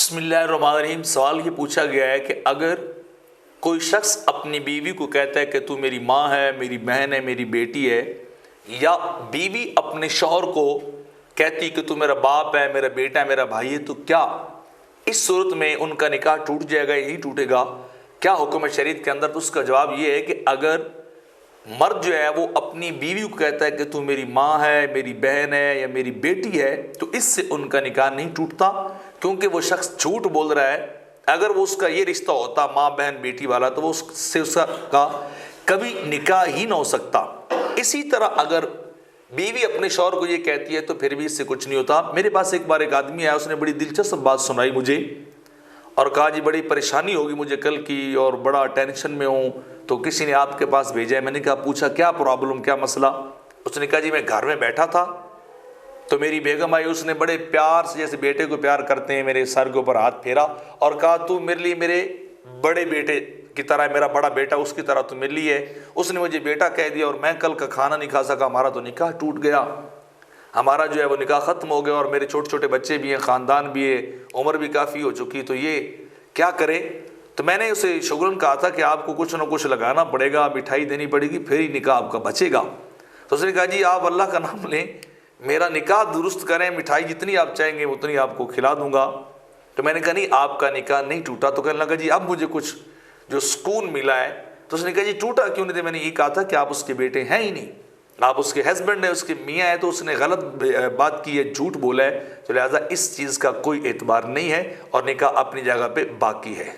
बिस्मिल्लाहिर्रहमानिर्रहीम। सवाल ये पूछा गया है कि अगर कोई शख्स अपनी बीवी को कहता है कि तू मेरी माँ है, मेरी बहन है, मेरी बेटी है, या बीवी अपने शौहर को कहती कि तू मेरा बाप है, मेरा बेटा है, मेरा भाई है, तो क्या इस सूरत में उनका निकाह टूट जाएगा या नहीं टूटेगा? क्या हुक्म है शरीयत के अंदर? तो उसका जवाब ये है कि अगर मर्द जो है वो अपनी बीवी को कहता है कि तू मेरी माँ है, मेरी बहन है या मेरी बेटी है, तो इससे उनका निकाह नहीं टूटता, क्योंकि वो शख्स झूठ बोल रहा है। अगर वो उसका ये रिश्ता होता माँ बहन बेटी वाला, तो वो उससे उसका कभी निकाह ही ना हो सकता। इसी तरह अगर बीवी अपने शौहर को ये कहती है तो फिर भी इससे कुछ नहीं होता। मेरे पास एक बार एक आदमी आया, उसने बड़ी दिलचस्प बात सुनाई मुझे और कहा जी बड़ी परेशानी होगी मुझे कल की और बड़ा टेंशन में हूँ, तो किसी ने आपके पास भेजा है। मैंने कहा पूछा क्या प्रॉब्लम, क्या मसला? उसने कहा जी मैं घर में बैठा था तो मेरी बेगम आई, उसने बड़े प्यार से जैसे बेटे को प्यार करते हैं मेरे सर के ऊपर हाथ फेरा और कहा तू मेरे लिए मेरे बड़े बेटे की तरह, मेरा बड़ा बेटा उसकी तरह तू मेरे लिए है। उसने मुझे बेटा कह दिया और मैं कल का खाना नहीं खा सका। हमारा तो निकाह टूट गया, हमारा जो है वो निकाह ख़त्म हो गया और मेरे छोटे छोटे बच्चे भी हैं, ख़ानदान भी है, उम्र भी काफ़ी हो चुकी, तो ये क्या करे? तो मैंने उसे शुगरन कहा था कि आपको कुछ ना कुछ लगाना पड़ेगा, मिठाई देनी पड़ेगी, फिर ही निकाह आपका बचेगा। तो उसने कहा जी आप अल्लाह का नाम लें, मेरा निकाह दुरुस्त करें, मिठाई जितनी आप चाहेंगे उतनी आपको खिला दूंगा। तो मैंने कहा नहीं आपका निकाह नहीं टूटा। तो कहने लगा जी अब मुझे कुछ जो सुकून मिला है। तो उसने कहा जी टूटा क्यों नहीं? मैंने ये कहा था कि आप उसके बेटे हैं ही नहीं, आप उसके हस्बैंड है, उसके मियाँ है, तो उसने गलत बात की है, झूठ बोला है, तो लिहाजा इस चीज़ का कोई एतबार नहीं है और निकाह अपनी जगह पे बाकी है।